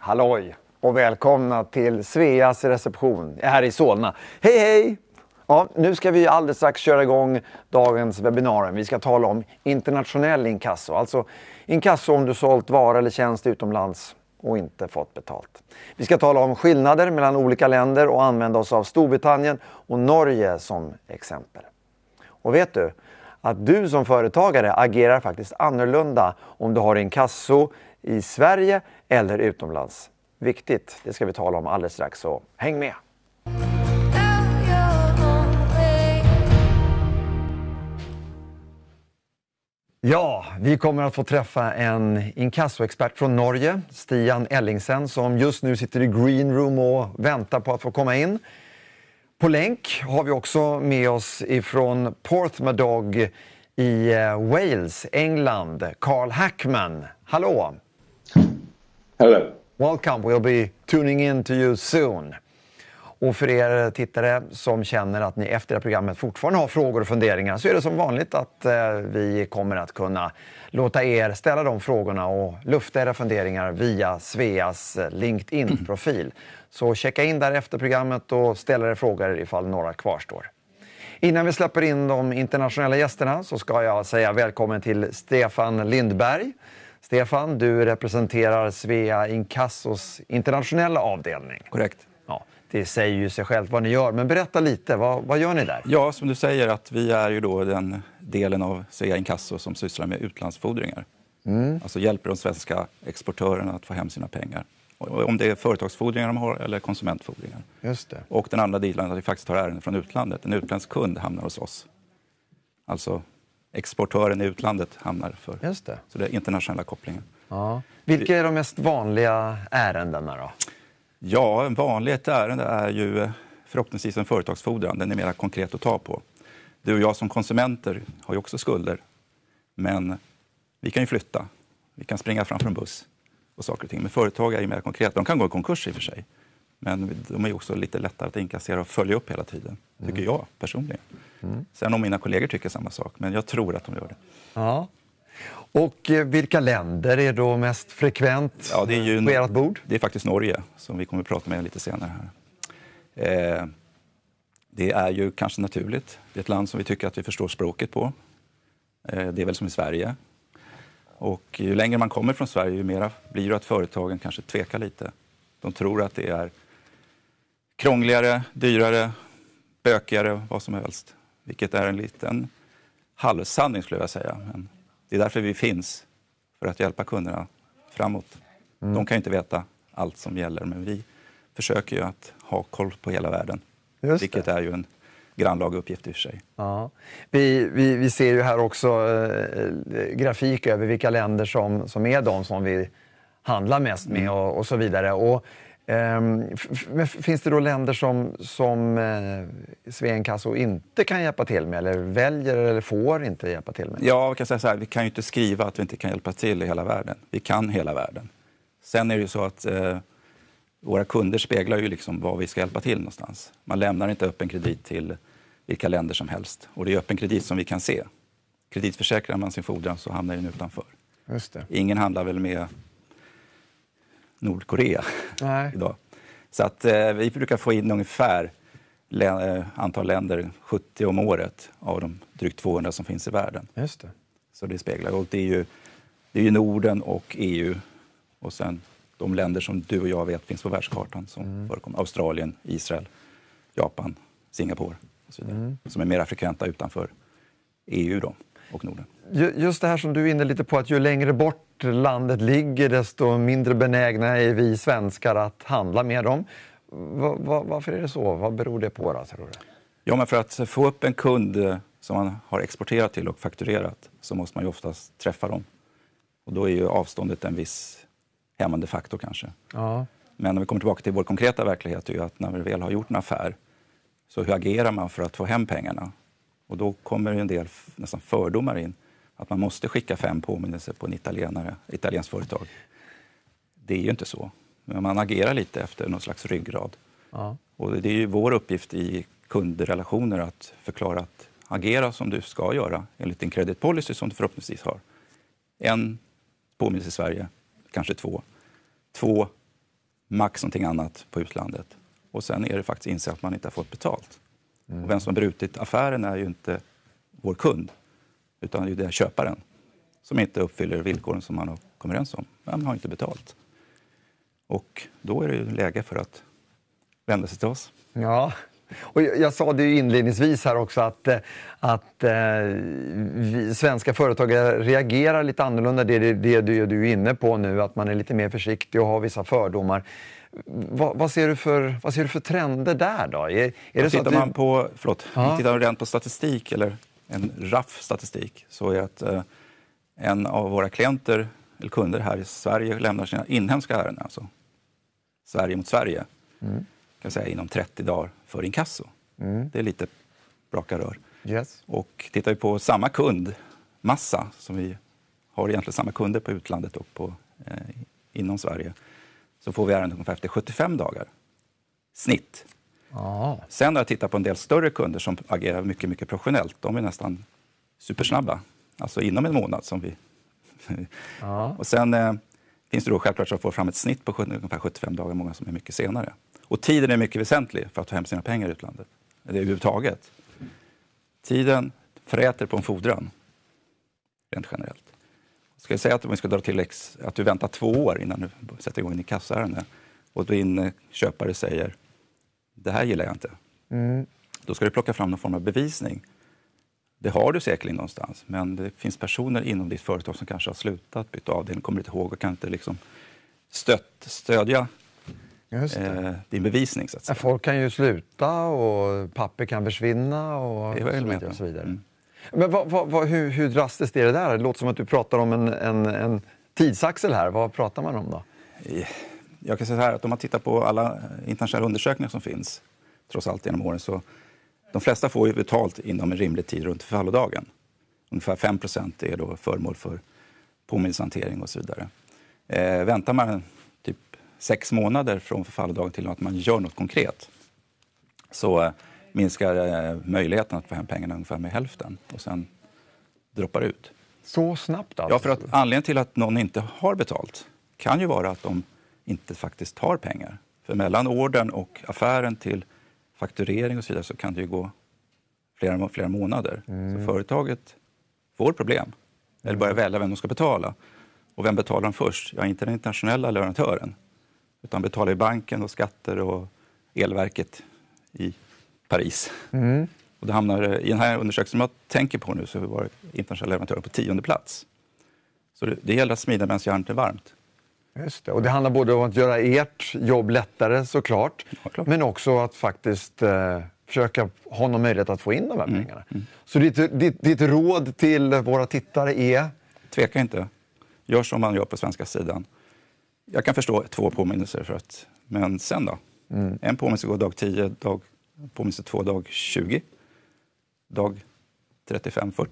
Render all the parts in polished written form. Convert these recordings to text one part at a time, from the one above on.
Halloj och välkomna till Sveas reception här i Solna. Hej hej! Ja, nu ska vi alldeles strax köra igång dagens webbinarium. Vi ska tala om internationell inkasso. Alltså inkasso om du sålt vara eller tjänst utomlands och inte fått betalt. Vi ska tala om skillnader mellan olika länder och använda oss av Storbritannien och Norge som exempel. Och vet du att du som företagare agerar faktiskt annorlunda om du har inkasso i Sverige eller utomlands. Viktigt, det ska vi tala om alldeles strax, så häng med! Ja, vi kommer att få träffa en inkassoexpert från Norge, Stian Ellingsen, som just nu sitter i green room och väntar på att få komma in. På länk har vi också med oss ifrån Porthmadog i Wales, England, Hackman. Hallå! Hello. Welcome, we'll be tuning in to you soon. Och för er tittare som känner att ni efter det här programmet fortfarande har frågor och funderingar, så är det som vanligt att vi kommer att kunna låta er ställa de frågorna och lufta era funderingar via Sveas LinkedIn-profil. Så checka in där efter programmet och ställ er frågor ifall några kvarstår. Innan vi släpper in de internationella gästerna så ska jag säga välkommen till Stefan Lindberg. Stefan, du representerar Svea Inkassos internationella avdelning. Korrekt. Ja, det säger ju sig självt vad ni gör, men berätta lite, vad gör ni där? Ja, som du säger, att vi är ju då den delen av Svea Inkasso som sysslar med utlandsfordringar. Alltså hjälper de svenska exportörerna att få hem sina pengar. Om det är företagsfordringar de har eller konsumentfordringar. Just det. Och den andra delen är att vi faktiskt har ärenden från utlandet. En utländsk kund hamnar hos oss. Alltså exportören i utlandet hamnar för. Just det. Så det är internationella kopplingen. Ja. Vilka är de mest vanliga ärendena då? Ja, en vanligt ärende är ju förhoppningsvis en företagsfordran. Den är mer konkret att ta på. Du och jag som konsumenter har ju också skulder. Men vi kan ju flytta. Vi kan springa framför en buss och saker och ting. Men företag är ju mer konkreta. De kan gå i konkurs i och för sig. Men de är ju också lite lättare att inkassera och följa upp hela tiden. Tycker jag personligen. Sen om mina kollegor tycker samma sak. Men jag tror att de gör det. Ja. Och vilka länder är då mest frekvent det är ju på ert bord? Det är faktiskt Norge som vi kommer att prata med lite senare här. Det är ju kanske naturligt. Det är ett land som vi tycker att vi förstår språket på. Det är väl som i Sverige. Och ju längre man kommer från Sverige, ju mer blir det att företagen kanske tvekar lite. De tror att det är krångligare, dyrare, bökigare, vad som helst. Vilket är en liten halvsanning skulle jag säga. Men det är därför vi finns, för att hjälpa kunderna framåt. De kan ju inte veta allt som gäller, men vi försöker ju att ha koll på hela världen. Vilket är ju en grannlaga uppgift i och för sig. Ja. Vi ser ju här också grafik över vilka länder som är de som vi handlar mest med och så vidare. Och, finns det då länder som Svea Inkasso inte kan hjälpa till med, eller väljer eller får inte hjälpa till med? Ja, jag kan säga så här, vi kan ju inte skriva att vi inte kan hjälpa till i hela världen. Vi kan hela världen. Sen är det ju så att våra kunder speglar ju liksom vad vi ska hjälpa till någonstans. Man lämnar inte öppen kredit till vilka länder som helst. Och det är öppen kredit som vi kan se. Kreditförsäkrar man sin fordran så hamnar den utanför. Just det. Ingen handlar väl med Nordkorea idag. Så att vi brukar få in ungefär antal länder, 70 om året av de drygt 200 som finns i världen. Just det. Så det speglar. Och det är ju Norden och EU och sen de länder som du och jag vet finns på världskartan som förekommer. Australien, Israel, Japan, Singapore och så vidare. Som är mer frekventa utanför EU då och Norden. Just det här som du är inne lite på, att ju längre bort landet ligger desto mindre benägna är vi svenskar att handla med dem. Varför är det så? Vad beror det på då, tror du? Ja, men för att få upp en kund som man har exporterat till och fakturerat så måste man ju oftast träffa dem. Och då är ju avståndet en viss hämmande faktor kanske. Ja. Men när vi kommer tillbaka till vår konkreta verklighet är ju att när vi väl har gjort en affär så hur agerar man för att få hem pengarna? Och då kommer en del nästan fördomar in. Att man måste skicka 5 påminnelser på en italienskt företag. Det är ju inte så. Men man agerar lite efter någon slags ryggrad. Ja. Och det är ju vår uppgift i kundrelationer att förklara att agera som du ska göra enligt din credit policy som du förhoppningsvis har. 1 påminnelse i Sverige, kanske 2. 2 max någonting annat på utlandet. Och sen är det faktiskt inse att man inte har fått betalt. Och vem som har brutit affären är ju inte vår kund, utan det är köparen som inte uppfyller villkoren som man har kommit överens om. Man har inte betalt. Och då är det ju läge för att vända sig till oss. Ja, och jag sa det ju inledningsvis här också att vi svenska företagare reagerar lite annorlunda. Det du är inne på nu, att man är lite mer försiktig och har vissa fördomar. Vad ser du för trender där då? Tittar man rent på statistik eller en raff statistik, så är att en av våra klienter eller kunder här i Sverige lämnar sina inhemska ärenden, alltså Sverige mot Sverige, kan säga inom 30 dagar för inkasso. Det är lite raka rör. Yes. Och tittar vi på samma kundmassa, som vi har egentligen samma kunder på utlandet och på, inom Sverige, så får vi ärenden ungefär efter 75 dagar. Snitt. Sen har jag tittat på en del större kunder som agerar mycket, mycket professionellt. De är nästan supersnabba. Alltså inom en månad som vi... Och sen finns det då självklart som får fram ett snitt på ungefär 75 dagar, många som är mycket senare. Och tiden är mycket väsentlig för att ta hem sina pengar i utlandet. Det är överhuvudtaget. Tiden föräter på en fordran. Rent generellt. Ska jag säga att vi ska dra till att du väntar 2 år innan du sätter igång din kassaärende. Och då in köpare säger, det här gillar jag inte. Då ska du plocka fram någon form av bevisning. Det har du säkerligen någonstans. Men det finns personer inom ditt företag som kanske har slutat, bytt avdelning, kommer inte ihåg och kan inte liksom stödja din bevisning. Så att säga. Folk kan ju sluta och papper kan försvinna och så vidare. Men hur drastiskt är det där? Det låter som att du pratar om en tidsaxel här. Vad pratar man om då? Jag kan säga så här att om man tittar på alla internationella undersökningar som finns, trots allt genom åren, så de flesta får ju betalt inom en rimlig tid runt förfallodagen. Ungefär 5% är då föremål för påminnelsehantering och så vidare. Väntar man typ 6 månader från förfallodagen till att man gör något konkret, så minskar möjligheten att få hem pengarna ungefär med hälften och sen droppar ut. Så snabbt alltså? Ja, för att anledningen till att någon inte har betalt kan ju vara att de inte faktiskt har pengar. För mellan ordern och affären till fakturering och så vidare så kan det ju gå flera månader. Så företaget får problem. Eller börjar välja vem de ska betala. Och vem betalar de först? Ja, inte den internationella leverantören. Utan betalar i banken och skatter och elverket i Paris. Och det hamnar i den här undersökningen som jag tänker på nu, så var internationella leverantörer på 10:e plats. Så det gäller att smida medan järnet är varmt. Just det. Och det handlar både om att göra ert jobb lättare såklart, men också att faktiskt försöka ha någon möjlighet att få in de här pengarna. Så ditt råd till våra tittare är? Tveka inte. Gör som man gör på svenska sidan. Jag kan förstå 2 påminnelser men sen då? En påminnelse går dag 10, påminnelse 2 dag 20, dag 35-40.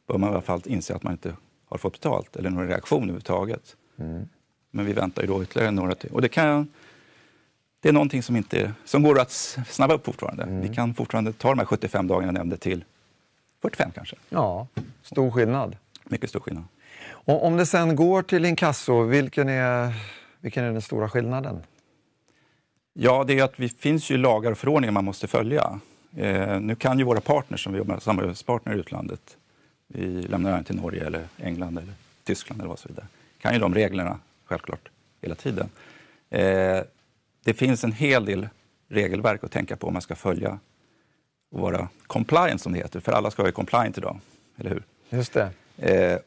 Bör man i alla fall inse att man inte har fått betalt eller någon reaktion överhuvudtaget. Men vi väntar ju då ytterligare några till. Och det är någonting som går att snabba upp fortfarande. Vi kan fortfarande ta de här 75 dagarna jag nämnde till 45 kanske. Ja, stor skillnad. Mycket stor skillnad. Och om det sen går till inkasso, vilken är den stora skillnaden? Ja, det är att vi finns ju lagar och förordningar man måste följa. Nu kan ju våra partners som vi jobbar med, samarbetspartner i utlandet, vi lämnar den till Norge eller England eller Tyskland eller vad så vidare, kan ju de reglerna självklart hela tiden. Det finns en hel del regelverk att tänka på om man ska följa och vara compliant som det heter, för alla ska vara compliant idag, eller hur? Just det.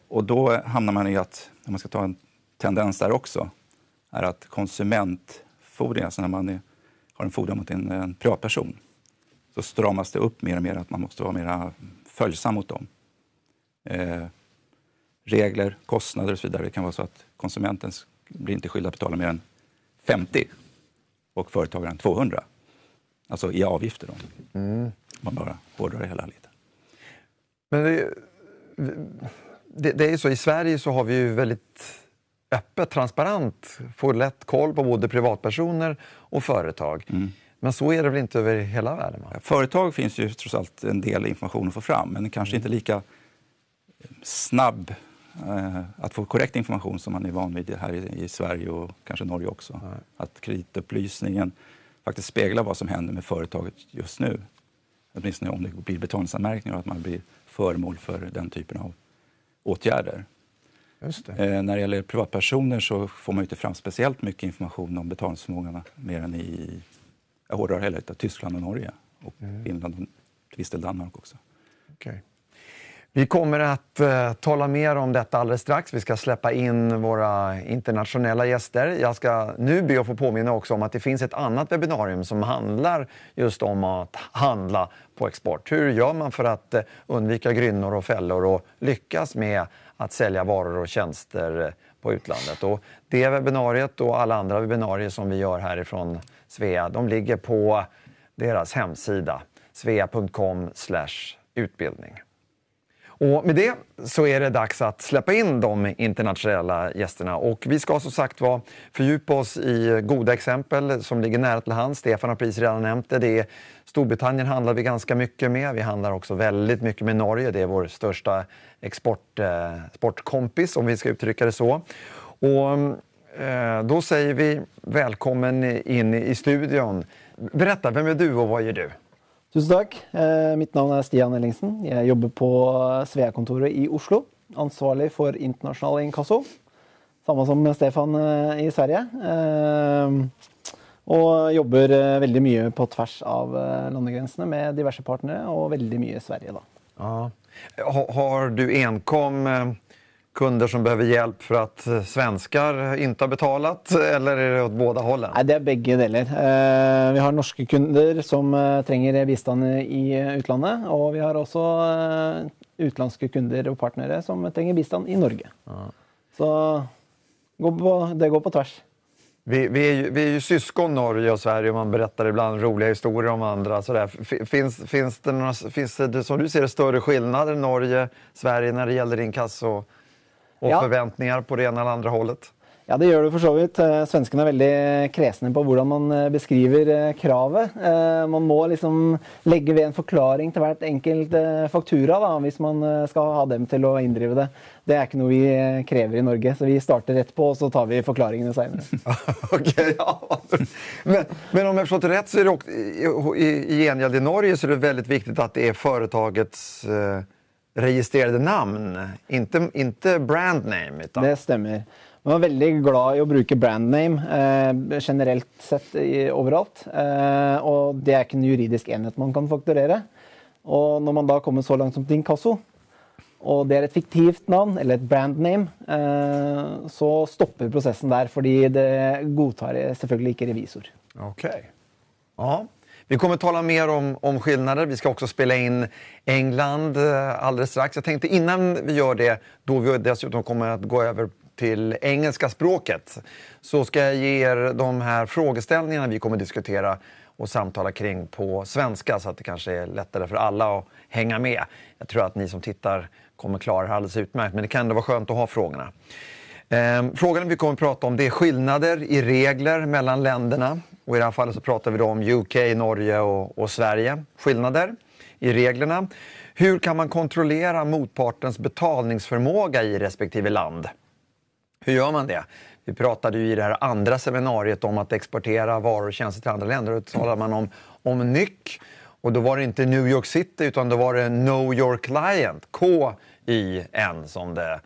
Och då hamnar man i att, om man ska ta en tendens där också, är att konsumentfordringar, alltså när man har en fordran mot en privatperson, så stramas det upp mer och mer att man måste vara mer följsam mot dem. Regler, kostnader och så vidare. Det kan vara så att konsumenten blir inte skyldig att betala mer än 50 och företagaren 200. Alltså i avgifter då. Man bara hårdrar det hela lite. Men det är så, i Sverige så har vi ju väldigt öppet, transparent, får lätt koll på både privatpersoner och företag. Men så är det väl inte över hela världen? Va? Företag finns ju trots allt en del information att få fram, men kanske inte lika snabb att få korrekt information som man är van vid här i Sverige och kanske Norge också. Nej. Att kreditupplysningen faktiskt speglar vad som händer med företaget just nu. Åtminstone om det blir betalningsanmärkningar och att man blir föremål för den typen av åtgärder. Just det. När det gäller privatpersoner så får man inte fram speciellt mycket information om betalningsförmågorna mer än jag hårdrar hela Tyskland och Norge och Finland och till viss del Danmark också. Okay. Vi kommer att tala mer om detta alldeles strax. Vi ska släppa in våra internationella gäster. Jag ska nu be att få påminna också om att det finns ett annat webbinarium som handlar just om att handla på export. Hur gör man för att undvika grynnor och fällor och lyckas med att sälja varor och tjänster på utlandet? Och det webbinariet och alla andra webbinarier som vi gör härifrån Svea, de ligger på deras hemsida svea.com/utbildning. Och med det så är det dags att släppa in de internationella gästerna. Och vi ska som sagt fördjupa oss i goda exempel som ligger nära till hands. Stefan har precis redan nämnt det. Det är Storbritannien handlar vi ganska mycket med. Vi handlar också väldigt mycket med Norge. Det är vår största exportkompis om vi ska uttrycka det så. Och då säger vi välkommen in i studion. Berätta, vem är du och vad gör du? Tusen takk. Mitt navn er Stian Ellingsen. Jeg jobber på Svea-kontoret i Oslo. Ansvarlig for internasjonal inkasso. Samme som Stefan i Sverige. Og jobber veldig mye på tvers av landegrensene med diverse partnere, og veldig mye i Sverige da. Ja. Har du enkom kunder som behöver hjälp för att svenskar inte har betalat, eller är det åt båda hållen? Nej, det är bägge delar. Vi har norska kunder som tränger bistand i utlandet, och vi har också utländska kunder och partnere som tränger bistand i Norge. Ja. Så det går på tvärs. Vi är ju syskon Norge och Sverige, och man berättar ibland roliga historier om andra. Finns det som du ser det större skillnader i Norge, Sverige när det gäller inkasso och förväntningar på det ena eller andra hållet? Ja, det gör det för så vidt. Svenskarna är väldigt kräsna på hur man beskriver kravet. Man må liksom lägga vid en förklaring till hvert enkelt faktura då, om man ska ha dem till att indriva det. Det är inte något vi kräver i Norge, så vi startar rätt på och så tar vi förklaringen senare. Okej, ja. Men om jag förstått rätt så är det också, i gengäld i Norge så är det väldigt viktigt att det är företagets registrerade namn, inte brand name. Utan... Det stämmer. Man är väldigt glad i att bruka brand name generellt sett överallt. Och det är inte en juridisk enhet man kan fakturera. Och när man då kommer så långt som till inkasso, och det är ett fiktivt namn eller ett brand name, så stoppar processen där, för det godtar selvfølgelig inte revisor. Okej. Ja. Vi kommer att tala mer om skillnader. Vi ska också spela in England alldeles strax. Jag tänkte innan vi gör det, då vi dessutom kommer att gå över till engelska språket, så ska jag ge er de här frågeställningarna vi kommer att diskutera och samtala kring på svenska, så att det kanske är lättare för alla att hänga med. Jag tror att ni som tittar kommer klara det alldeles utmärkt, men det kan ändå vara skönt att ha frågorna. Frågan vi kommer att prata om, det är skillnader i regler mellan länderna. Och i det här fallet så pratar vi då om UK, Norge och Sverige. Skillnader i reglerna. Hur kan man kontrollera motpartens betalningsförmåga i respektive land? Hur gör man det? Vi pratade ju i det här andra seminariet om att exportera varor och tjänster till andra länder. Och då talar man om NYC. Och då var det inte New York City, utan då var det Know Your Client. K-Y-N som det...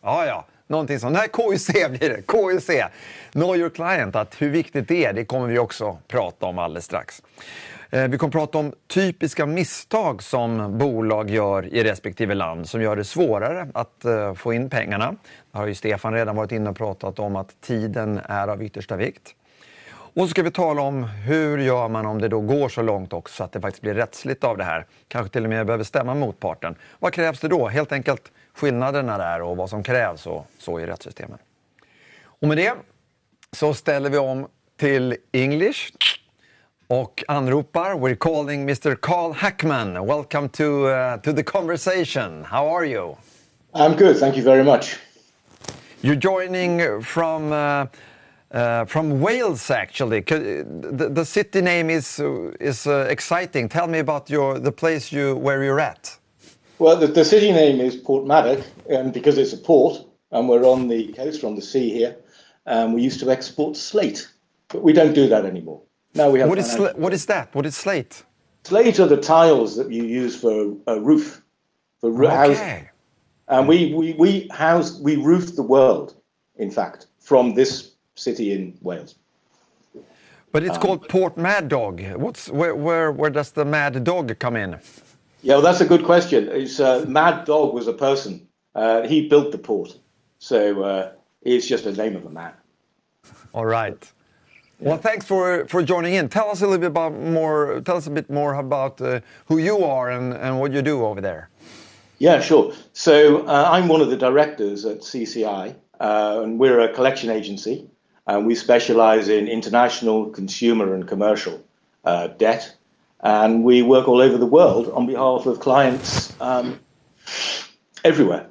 Ja. Någonting som... Nej, KYC blir det. KYC. Know Your Client. Att hur viktigt det är, det kommer vi också prata om alldeles strax. Vi kommer prata om typiska misstag som bolag gör i respektive land som gör det svårare att få in pengarna. Det har ju Stefan redan varit inne och pratat om, att tiden är av yttersta vikt. Och så ska vi tala om hur gör man om det då går så långt också att det faktiskt blir rättsligt av det här. Kanske till och med behöver stämma motparten. Vad krävs det då? Helt enkelt skillnaderna där och vad som krävs och så i rättssystemen. Och med det så ställer vi om till English. Och anropar, we're calling Mr. Carl Hackman. Welcome to the conversation. How are you? I'm good, thank you very much. You're joining from Wales, actually. The city name is exciting. Tell me about the place where you're at. Well, the city name is Portmaddock, and because it's a port, and we're on the coast, on the sea here, we used to export slate, but we don't do that anymore. Now we have. What is that? What is slate? Slate are the tiles that you use for a roof, for housing. And we roof the world, in fact, from this city in Wales. But it's called Port Mad Dog. Where does the Mad Dog come in? Yeah, well, that's a good question. It's Mad Dog was a person. He built the port, so it's just the name of a man. All right. Well, thanks for joining in. Tell us a little bit more. Tell us a bit more about who you are and what you do over there. Yeah, sure. So I'm one of the directors at CCI, and we're a collection agency, and we specialize in international, consumer, and commercial debt, and we work all over the world on behalf of clients everywhere.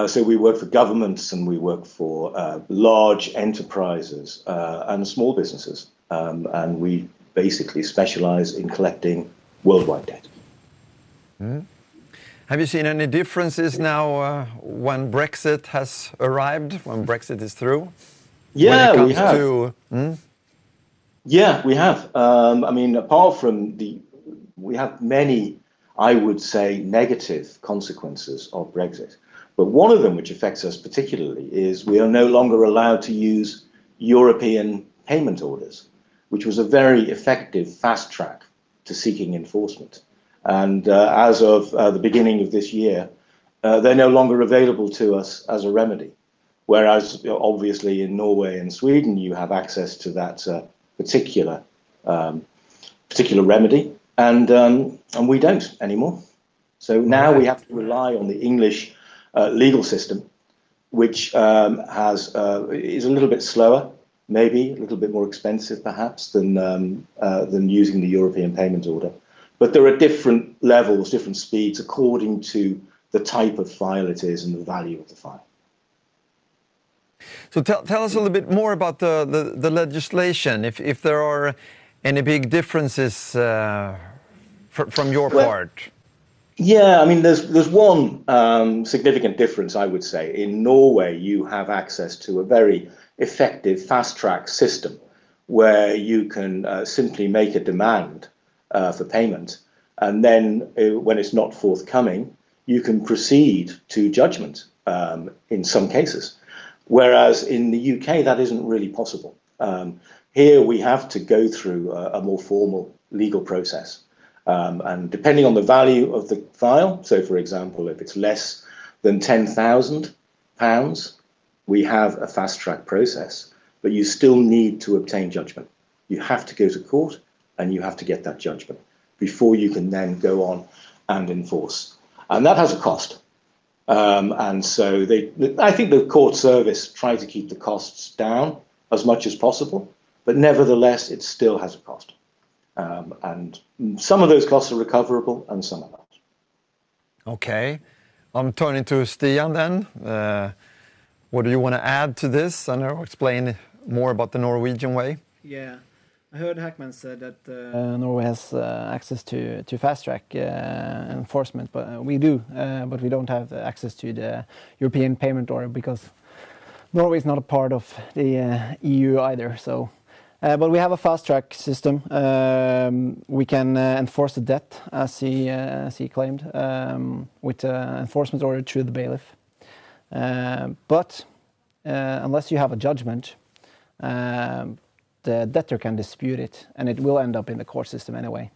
So we work for governments, and we work for large enterprises and small businesses, and we basically specialize in collecting worldwide debt. Mm. Have you seen any differences now when Brexit has arrived, when Brexit is through? Yeah, we have. Yeah, we have. I mean, apart from we have many, I would say, negative consequences of Brexit. But one of them, which affects us particularly, is we are no longer allowed to use European payment orders, which was a very effective fast track to seeking enforcement. And as of the beginning of this year, they're no longer available to us as a remedy. Whereas, obviously, in Norway and Sweden, you have access to that particular remedy, and we don't anymore. So now we have to rely on the English legal system, which is a little bit slower, maybe a little bit more expensive, perhaps, than using the European payment order. But there are different levels, different speeds, according to the type of file it is and the value of the file. So tell us a little bit more about the legislation, if there are any big differences from your part. Yeah, I mean, there's one significant difference, I would say. In Norway, you have access to a very effective fast-track system where you can simply make a demand for payment, and then when it's not forthcoming, you can proceed to judgment in some cases. Whereas in the UK, that isn't really possible. Here we have to go through a more formal legal process. And depending on the value of the file, so for example, if it's less than £10,000, we have a fast-track process, but you still need to obtain judgment. You have to go to court, and you have to get that judgment before you can then go on and enforce. And that has a cost. And so I think the court service try to keep the costs down as much as possible, but nevertheless, it still has a cost. And some of those costs are recoverable and some are not. Okay. I'm turning to Stian then. What do you want to add to this and explain more about the Norwegian way? Yeah. I heard Hackman said that Norway has access to fast-track enforcement, but we do, but we don't have access to the European payment order because Norway is not a part of the EU either. So, but we have a fast-track system. We can enforce the debt, as he claimed, with enforcement order through the bailiff. But unless you have a judgment, the debtor can dispute it, and it will end up in the court system anyway.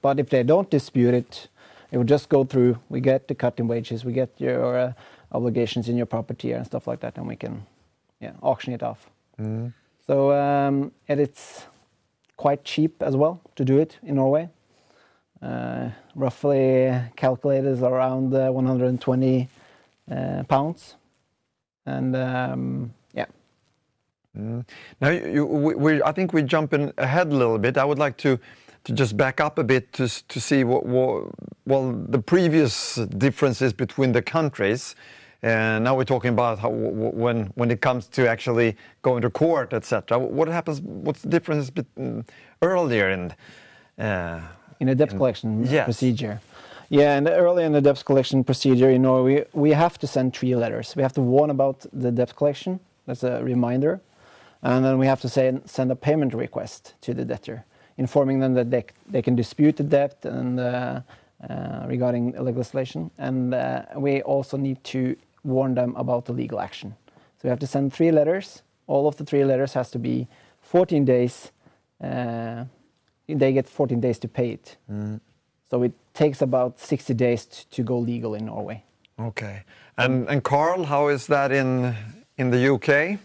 But if they don't dispute it, it will just go through. We get the cut in wages, we get your obligations in your property and stuff like that, and we can auction it off. Mm. So and it's quite cheap as well to do it in Norway. Roughly calculated around 120 pounds. And Now, I think we're jumping ahead a little bit. I would like to just back up a bit to see what the previous differences between the countries. And now we're talking about how when it comes to actually going to court, etc. What happens? What's the difference earlier in a debt collection procedure? Yeah, and early in the debt collection procedure in Norway, we have to send 3 letters. We have to warn about the debt collection, that's a reminder, and then we have to send a payment request to the debtor, informing them that they can dispute the debt and regarding legislation, and we also need to warn them about the legal action. So we have to send 3 letters. All of the 3 letters has to be 14 days. They get 14 days to pay it. So it takes about 60 days to go legal in Norway. Okay. And Carl, how is that in the UK?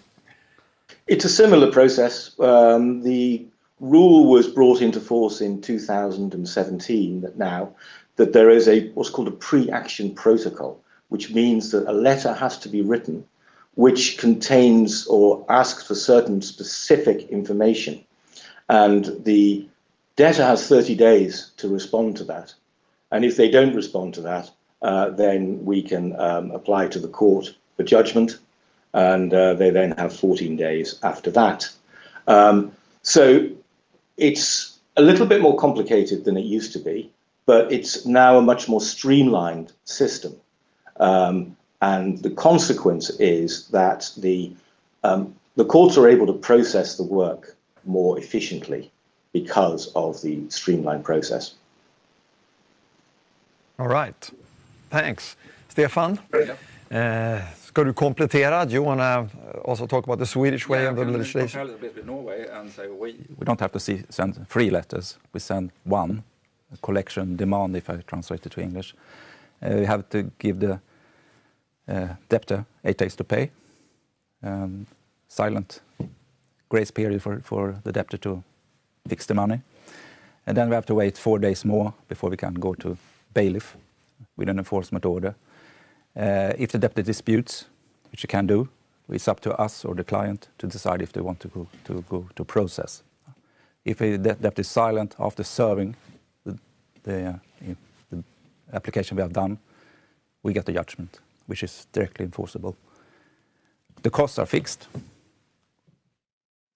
It's a similar process. The rule was brought into force in 2017 that there is what's called a pre-action protocol, which means that a letter has to be written which contains or asks for certain specific information. And the debtor has 30 days to respond to that. And if they don't respond to that, then we can apply to the court for judgment, and they then have 14 days after that. So it's a little bit more complicated than it used to be, but it's now a much more streamlined system. And the consequence is that the courts are able to process the work more efficiently because of the streamlined process. All right. Thanks. Stefan? Ska du komplettera? Do you want to also talk about the Swedish way of the legislation? Compare a little bit with Norway and say we don't have to send 3 letters. We send 1, a collection demand, if I translate it to English. We have to give the debtor 8 days to pay. Silent grace period for the debtor to fix the money. And then we have to wait 4 days more before we can go to bailiff with an enforcement order. If the debtor disputes, which you can do, it's up to us or the client to decide if they want to go to process. If the debtor is silent after serving the application we have done, we get the judgment, which is directly enforceable. The costs are fixed.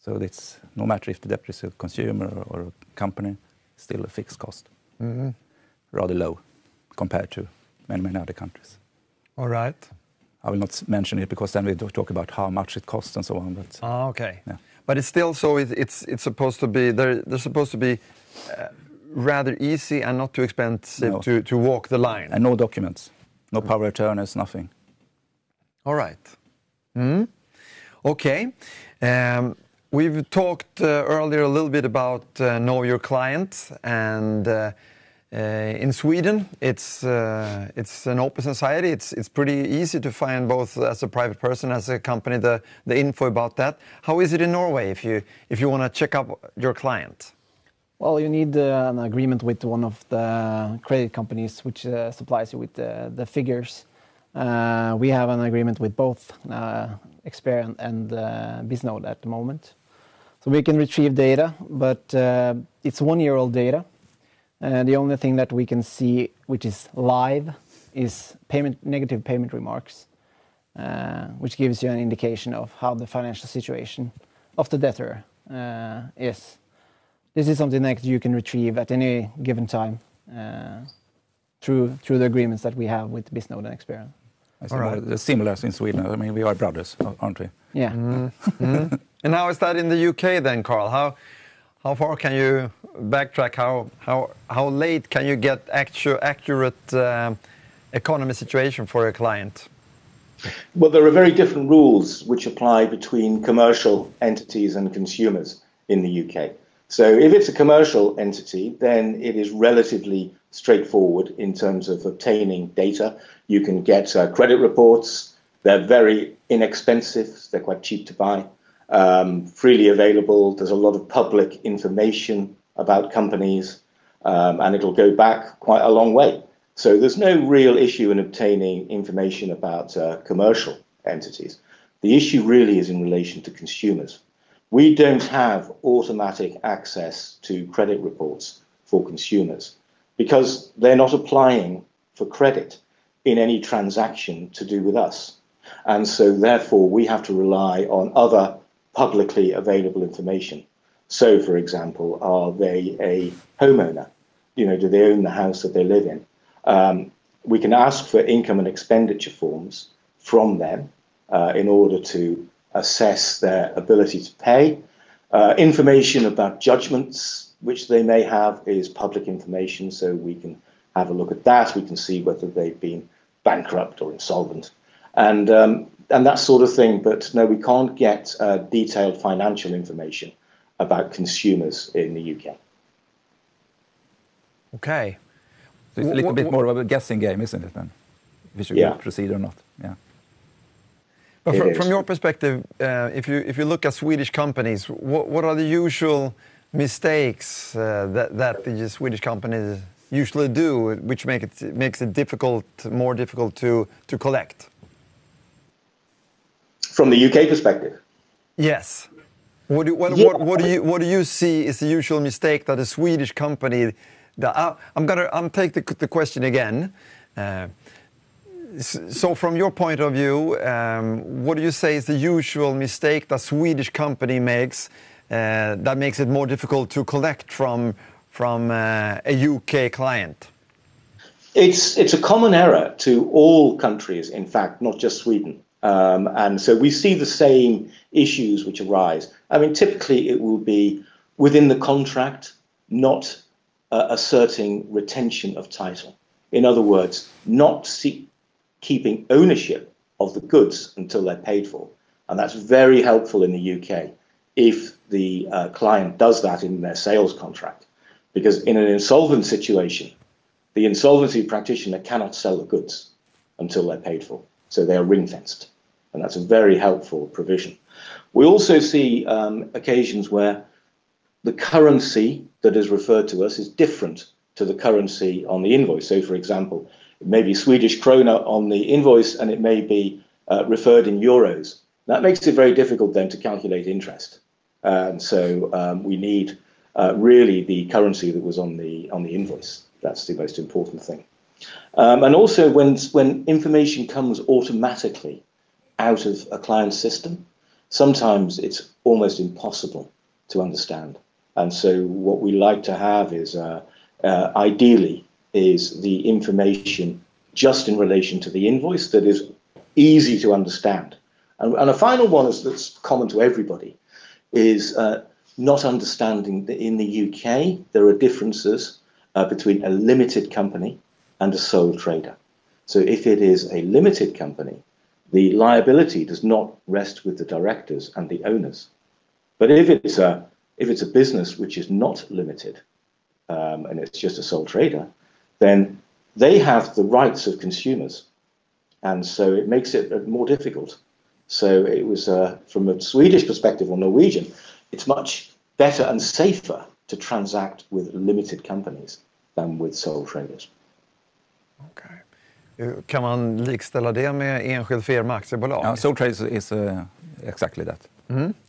So it's no matter if the debtor is a consumer or a company, still a fixed cost. Rather low compared to many other countries. All right. I will not mention it because then we talk about how much it costs and so on. But Okay. Yeah. But it's still so it's supposed to be they're supposed to be rather easy and not too expensive to walk the line. And no documents, no power of attorneys, nothing. All right. Okay. We've talked earlier a little bit about know your client, and in Sweden it's an open society. It's pretty easy to find, both as a private person, as a company, the info about that. How is it in Norway if you want to check up your client? Well, you need an agreement with one of the credit companies which supplies you with the figures. We have an agreement with both Experian and Bisnode at the moment. So we can retrieve data, but it's 1-year-old data. The only thing that we can see which is live is negative payment remarks, which gives you an indication of how the financial situation of the debtor is. This is something that you can retrieve at any given time through the agreements that we have with Bisnode and Experian. Right. Similar in Sweden. I mean, we are brothers, aren't we? Yeah. And how is that in the UK then, Carl? How far can you backtrack? How late can you get accurate economy situation for a client? Well, there are very different rules which apply between commercial entities and consumers in the UK. So if it's a commercial entity, then it is relatively straightforward in terms of obtaining data. You can get credit reports. They're very inexpensive. They're quite cheap to buy, freely available. There's a lot of public information about companies, and it'll go back quite a long way. So there's no real issue in obtaining information about commercial entities. The issue really is in relation to consumers. We don't have automatic access to credit reports for consumers because they're not applying for credit in any transaction to do with us. And so therefore we have to rely on other publicly available information. So, for example, are they a homeowner? Do they own the house that they live in? We can ask for income and expenditure forms from them in order to assess their ability to pay. Information about judgments which they may have is public information, so we can have a look at that. We can see whether they've been bankrupt or insolvent, and that sort of thing. But no, we can't get detailed financial information about consumers in the UK. Okay. So it's a little bit more of a guessing game, isn't it, then? If you should proceed or not. Yeah. But from your perspective, if you look at Swedish companies, what are the usual mistakes that the Swedish companies usually do, which makes it more difficult to collect? From the UK perspective? Yes. What do you see is the usual mistake that a Swedish company? I'm take the question again. So from your point of view, what do you say is the usual mistake that Swedish company makes that makes it more difficult to collect from a UK client? It's a common error to all countries, in fact, not just Sweden. And so we see the same issues which arise. I mean, typically it will be within the contract, not asserting retention of title. In other words, not keeping ownership of the goods until they're paid for. And that's very helpful in the UK if the client does that in their sales contract. Because in an insolvent situation, the insolvency practitioner cannot sell the goods until they're paid for. So they are ring-fenced. And that's a very helpful provision. We also see occasions where the currency that is referred to us is different to the currency on the invoice. So, for example, it may be Swedish krona on the invoice and it may be referred in euros. That makes it very difficult then to calculate interest. And so we need really the currency that was on the invoice. That's the most important thing. And also when information comes automatically out of a client's system, sometimes it's almost impossible to understand. And so what we like to have is ideally is the information just in relation to the invoice that is easy to understand. And a final one that's common to everybody is not understanding that in the UK there are differences between a limited company and a sole trader. So if it is a limited company, the liability does not rest with the directors and the owners. But if it's a business which is not limited and it's just a sole trader, then they have the rights of consumers. And so it makes it more difficult. So it was, from a Swedish perspective or Norwegian, it's much better and safer to transact with limited companies than with sole traders. Okay. Kan man likställa det med enskild firma aktiebolag? Yeah, sole traders is exactly that.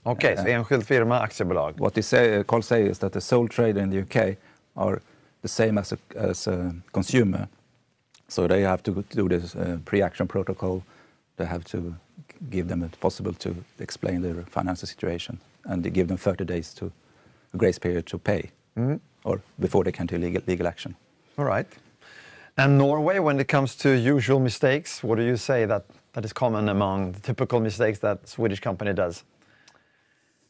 Okay, so enskild firma aktiebolag. What they call is that the sole trader in the UK are the same as a consumer. So they have to do this pre-action protocol. They have to give them it possible to explain their financial situation, and they give them 30 days to a grace period to pay, or before they can do legal action. All right. And Norway, when it comes to usual mistakes, what do you say that is common among the typical mistakes that Swedish company does?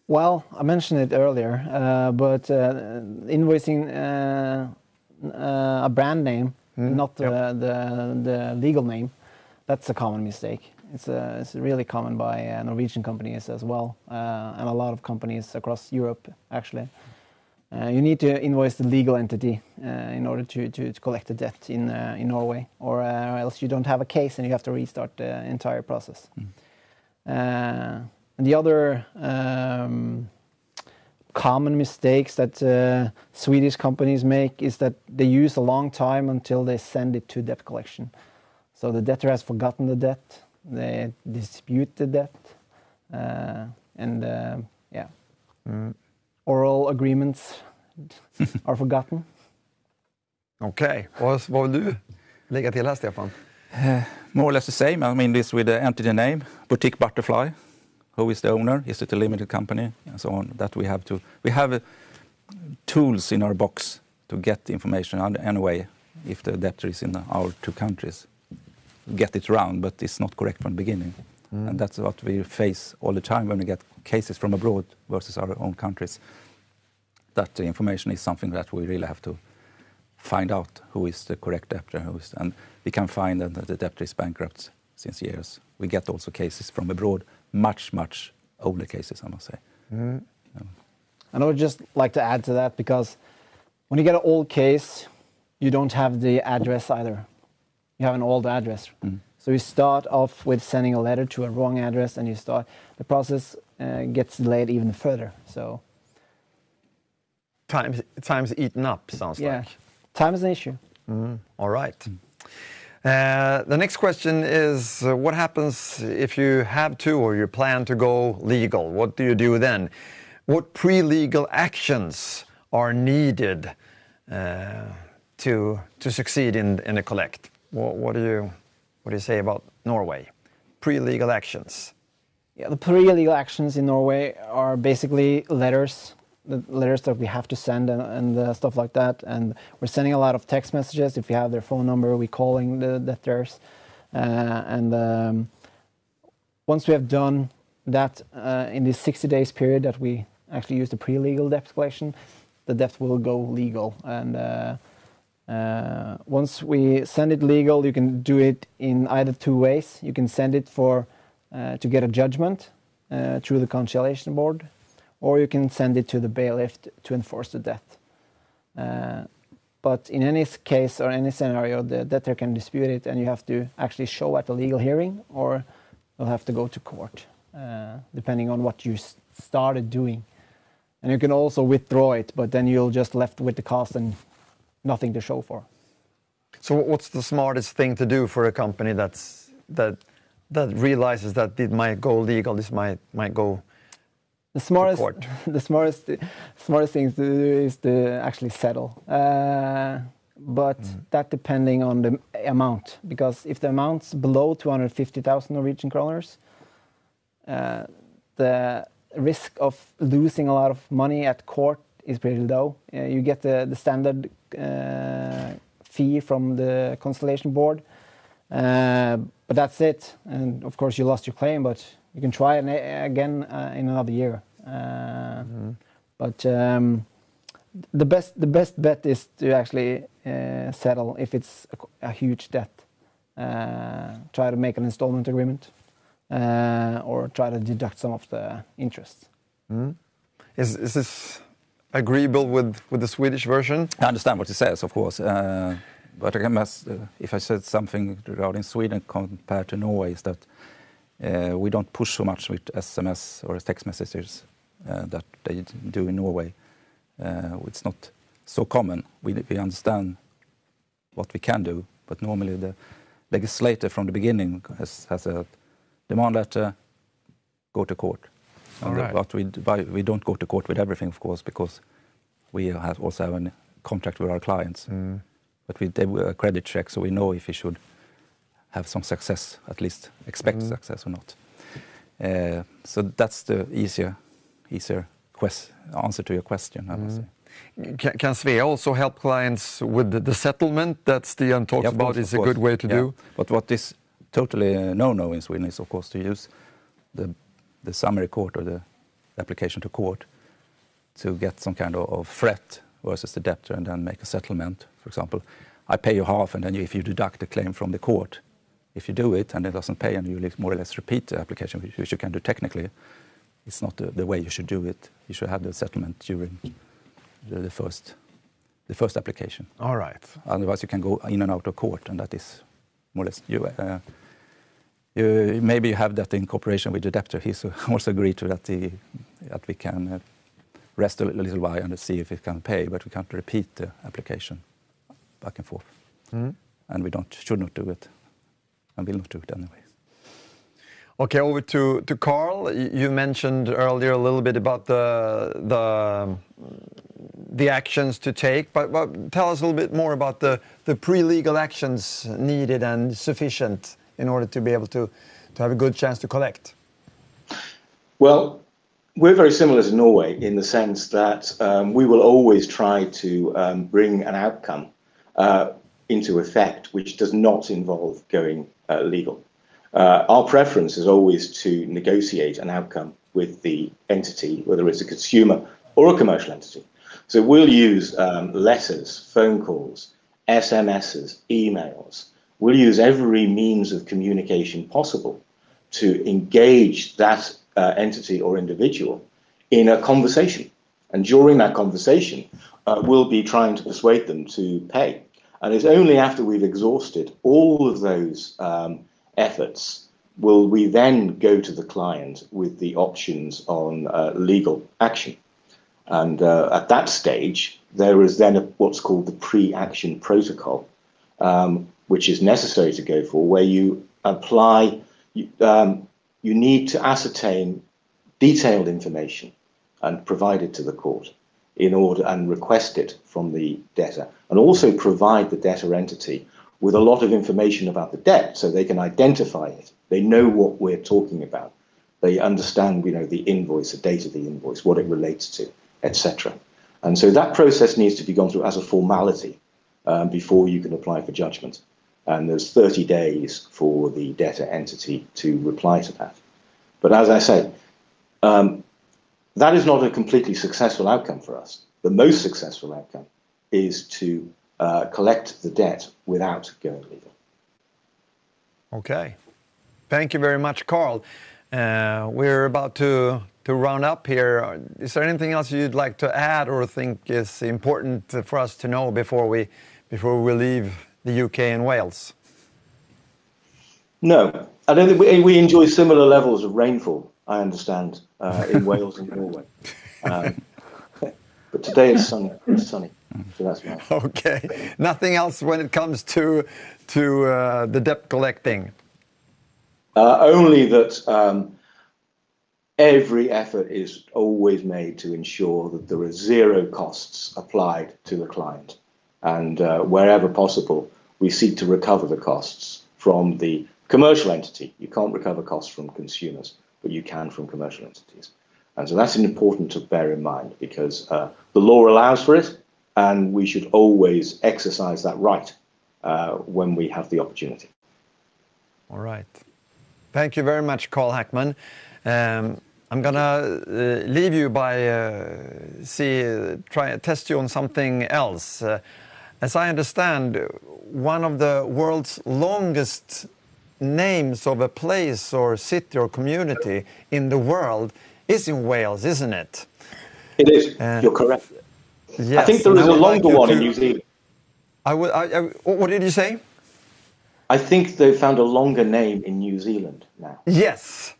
Well, I mentioned it earlier, but invoicing a brand name, not the legal name, that's a common mistake. It's really common by Norwegian companies as well, and a lot of companies across Europe, actually. You need to invoice the legal entity in order to collect the debt in Norway, or else you don't have a case and you have to restart the entire process. And the other common mistakes that Swedish companies make is that they use a long time until they send it to debt collection. So the debtor has forgotten the debt, they dispute the debt, oral agreements are forgotten. Okay. Vad vill du lägga till här, Stefan? More or less the same. I mean, this with the entity name, Boutique Butterfly. Who is the owner? Is it a limited company? And so on. That we have tools in our box to get the information anyway if the debtor is in our two countries, get it wrong, but it's not correct from the beginning. And that's what we face all the time when we get cases from abroad versus our own countries. That the information is something that we really have to find out who is the correct debtor, and we can find that the debtor is bankrupt since years. We get also cases from abroad, much older cases, I must say. And I would just like to add to that, because when you get an old case, you don't have the address either. You have an old address. So you start off with sending a letter to a wrong address, and the process gets delayed even further. So time's eaten up, sounds like. Time is an issue. All right. The next question is, what happens if you have to or you plan to go legal? What do you do then? What pre-legal actions are needed to succeed in a collect? What do you say about Norway? Pre-legal actions. Yeah, the pre-legal actions in Norway are basically letters. The letters that we have to send and stuff like that. And we're sending a lot of text messages. If we have their phone number, we're calling the debtors. Once we have done that in this 60 days period that we actually use the pre-legal debt collection, the debt will go legal. And once we send it legal, you can do it in either two ways. You can send it to get a judgment through the conciliation board, or you can send it to the bailiff to enforce the debt. But in any case or any scenario, the debtor can dispute it, and you have to actually show at the legal hearing, or you'll have to go to court, depending on what you started doing. And you can also withdraw it, but then you'll just left with the cost and nothing to show for. So what's the smartest thing to do for a company that realizes that it might go legal, this might go the smartest thing to do is to actually settle, but that depending on the amount, because if the amount's below 250,000 Norwegian kroners, the risk of losing a lot of money at court is pretty low. You get the standard fee from the conciliation board, but that's it. And of course you lost your claim, but you can try it again in another year. But the best bet is to actually settle if it's a huge debt. Try to make an installment agreement, or try to deduct some of the interest. Is this agreeable with the Swedish version? I understand what he says, of course. But I must, if I said something regarding Sweden compared to Norway, is that we don't push so much with SMS or text messages that they do in Norway. It's not so common. We understand what we can do, but normally the legislator from the beginning has a demand letter, go to court. But we don't go to court with everything, of course, because we also have a contract with our clients. But we do a credit check, so we know if we should have some success, at least expect success or not. So that's the easier answer to your question, I must say. Can Svea also help clients with the settlement that Stian talks about? Is a good way to do? But what is totally no-no in Sweden is, of course, to use the summary court or the application to court to get some kind of threat versus the debtor and then make a settlement. For example, I pay you half, and then if you deduct the claim from the court, if you do it and it doesn't pay and you more or less repeat the application, which you can do technically, it's not the way you should do it. You should have the settlement during the first application. All right. Otherwise, you can go in and out of court, and that is more or less maybe you have that in cooperation with the debtor. He's also agreed to that we can rest a little while and see if it can pay, but we can't repeat the application back and forth. And we should not do it, and will not do it anyway. Okay, over to Carl. You mentioned earlier a little bit about the actions to take, but tell us a little bit more about the pre-legal actions needed and sufficient in order to be able to have a good chance to collect. Well, we're very similar to Norway in the sense that we will always try to bring an outcome into effect which does not involve going legal. Our preference is always to negotiate an outcome with the entity, whether it's a consumer or a commercial entity. So we'll use letters, phone calls, SMSs, emails. We'll use every means of communication possible to engage that entity or individual in a conversation. And during that conversation, we'll be trying to persuade them to pay. And it's only after we've exhausted all of those efforts will we then go to the client with the options on legal action. And at that stage, there is then what's called the pre-action protocol, which is necessary to go for, where you apply, you need to ascertain detailed information and provide it to the court in order and request it from the debtor, and also provide the debtor entity with a lot of information about the debt so they can identify it. They know what we're talking about. They understand, the invoice, the date of the invoice, what it relates to, etc. And so that process needs to be gone through as a formality before you can apply for judgment. And there's 30 days for the debtor entity to reply to that. But as I said, that is not a completely successful outcome for us. The most successful outcome is to collect the debt without going legal. Okay. Thank you very much, Carl. We're about to round up here. Is there anything else you'd like to add or think is important for us to know before we leave the UK and Wales? No, I don't think we enjoy similar levels of rainfall, I understand, in Wales and Norway. But today it's sunny. So that's nice. Okay. Nothing else when it comes to the debt collecting? Only that every effort is always made to ensure that there are zero costs applied to the client. And wherever possible, we seek to recover the costs from the commercial entity. You can't recover costs from consumers, but you can from commercial entities. And so that's important to bear in mind, because the law allows for it, and we should always exercise that right when we have the opportunity. All right. Thank you very much, Carl Hackman. I'm gonna leave you by try to test you on something else. As I understand, one of the world's longest names of a place or city or community in the world is in Wales, isn't it? It is. You're correct. Yes, I think there is a longer one in New Zealand. What did you say? I think they found a longer name in New Zealand now. Yes,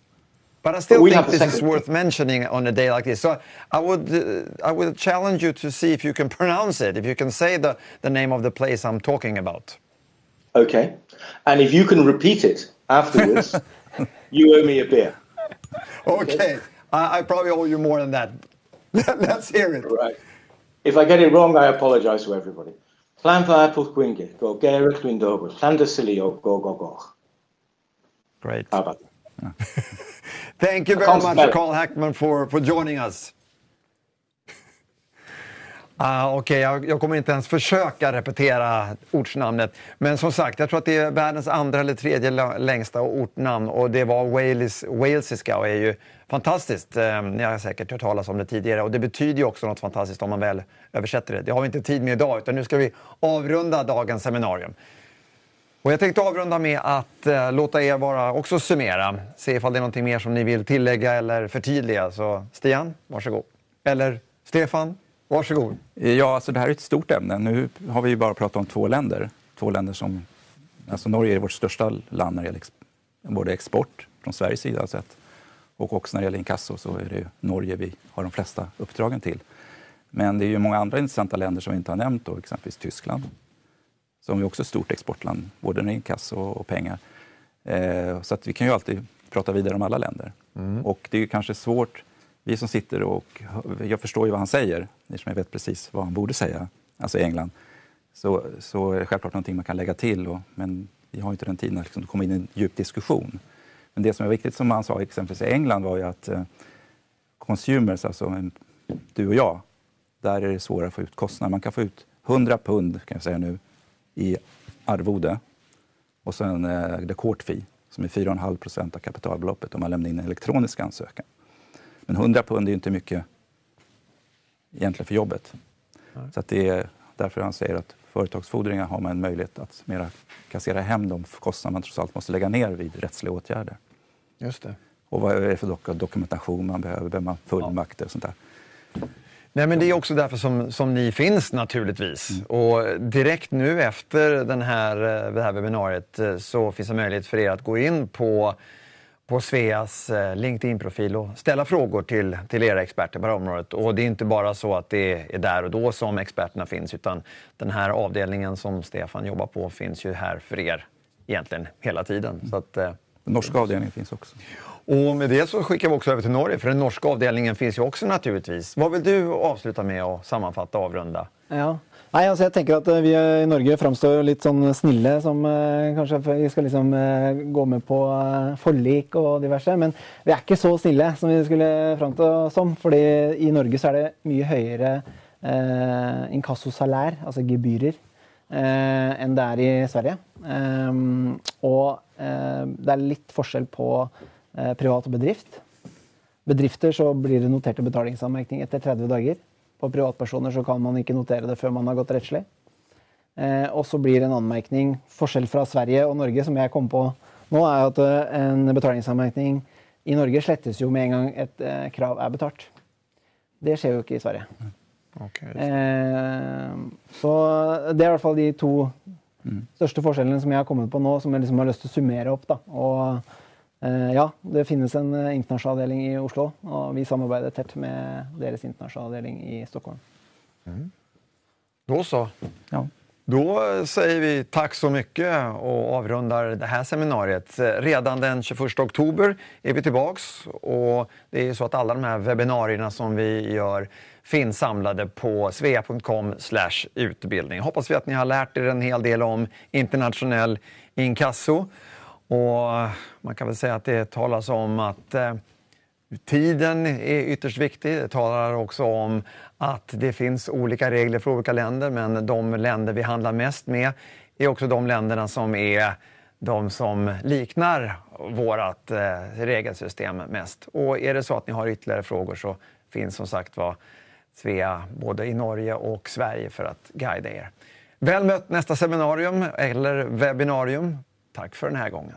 but I still think this is worth mentioning on a day like this. So I would challenge you to see if you can pronounce it, if you can say the name of the place I'm talking about. Okay, and if you can repeat it afterwards, you owe me a beer. Okay. I probably owe you more than that. Let's hear it. Right. If I get it wrong, I apologize to everybody. Great. How about that? Thank you very much, Carl Hackman, for joining us. Okej, jag kommer inte ens försöka repetera ortsnamnet. Men som sagt, jag tror att det är världens andra eller tredje längsta ortnamn. Och det var walesiska och är ju fantastiskt. Ni har säkert hört talas om det tidigare. Och det betyder ju också något fantastiskt om man väl översätter det. Det har vi inte tid med idag, utan nu ska vi avrunda dagens seminarium. Och jag tänkte avrunda med att låta er bara också summera. Se ifall det är någonting mer som ni vill tillägga eller förtydliga. Så Stian, varsågod. Eller Stefan, varsågod. Ja, alltså det här är ett stort ämne. Nu har vi ju bara pratat om två länder. Två länder som... Alltså Norge är vårt största land när det gäller både export från Sveriges sida sett. Och också när det gäller inkasso så är det Norge vi har de flesta uppdragen till. Men det är ju många andra intressanta länder som vi inte har nämnt då. Exempelvis Tyskland. Som är också ett stort exportland. Både när inkasso och pengar. Så att vi kan ju alltid prata vidare om alla länder. Och det är ju kanske svårt... Vi som sitter och jag förstår ju vad han säger, eftersom jag vet precis vad han borde säga, alltså i England, så är det självklart någonting man kan lägga till, men vi har inte den tiden att liksom komma in i en djup diskussion. Men det som är viktigt som han sa exempelvis i England var ju att consumers, alltså du och jag, där är det svårare att få ut kostnader. Man kan få ut 100 pund kan jag säga nu i arvode. Och sen the court fee som är 4,5% av kapitalbeloppet om man lämnar in en elektronisk ansökan. Men 100 pund är inte mycket egentligen för jobbet. Så att det är därför han säger att företagsfordringar har man en möjlighet att mera kassera hem de kostnader man trots allt måste lägga ner vid rättsliga åtgärder. Just det. Och vad är det för dokumentation man behöver man fullmakter och sånt där. Nej, men det är också därför som ni finns naturligtvis. Och direkt nu efter det här webbinariet så finns det möjlighet för er att gå in på Sveas LinkedIn-profil och ställa frågor till era experter på området. Och det är inte bara så att det är där och då som experterna finns, utan den här avdelningen som Stefan jobbar på finns ju här för er egentligen hela tiden. Så att, den norska avdelningen finns också. Och med det så skickar vi också över till Norge, för den norska avdelningen finns ju också naturligtvis. Vad vill du avsluta med och sammanfatta och avrunda? Ja. Nej, alltså jag tänker att vi i Norge framstår lite sån snille som kanske vi ska liksom gå med på forlik och diverse, men vi är inte så snille som vi skulle framstå som, för i Norge så är det mycket högre inkassosalär, alltså gebyrer, än det är i Sverige. Och det är lite forskjell på privat och bedrift. Bedrifter så blir det notert betalingsanmerkning efter 30 dagar. På privatpersoner så kan man inte notera det før man har gått rättslig. Och så blir det en anmärkning. Forskjell från Sverige och Norge som jag kom på nu är att en betalingsanmärkning i Norge slettes ju med en gång ett krav är betalt. Det sker ju inte i Sverige. Okay, så det är i alla fall de två största forskjellene som jag har kommit på nu, som jag liksom har lust att summera upp då. Och ja, det finns en internationell avdelning i Oslo och vi samarbetar tätt med deras internationella avdelning i Stockholm. Då så. Ja. Då säger vi tack så mycket och avrundar det här seminariet. Redan den 21 oktober är vi tillbaks, och det är ju så att alla de här webbinarierna som vi gör finns samlade på svea.com/utbildning. Hoppas vi att ni har lärt er en hel del om internationell inkasso. Och man kan väl säga att det talas om att tiden är ytterst viktig. Det talar också om att det finns olika regler för olika länder, men de länder vi handlar mest med är också de länderna som är de som liknar vårt regelsystem mest. Och är det så att ni har ytterligare frågor så finns som sagt Svea både i Norge och Sverige för att guida er. Väl mött nästa seminarium eller webbinarium. Tack för den här gången.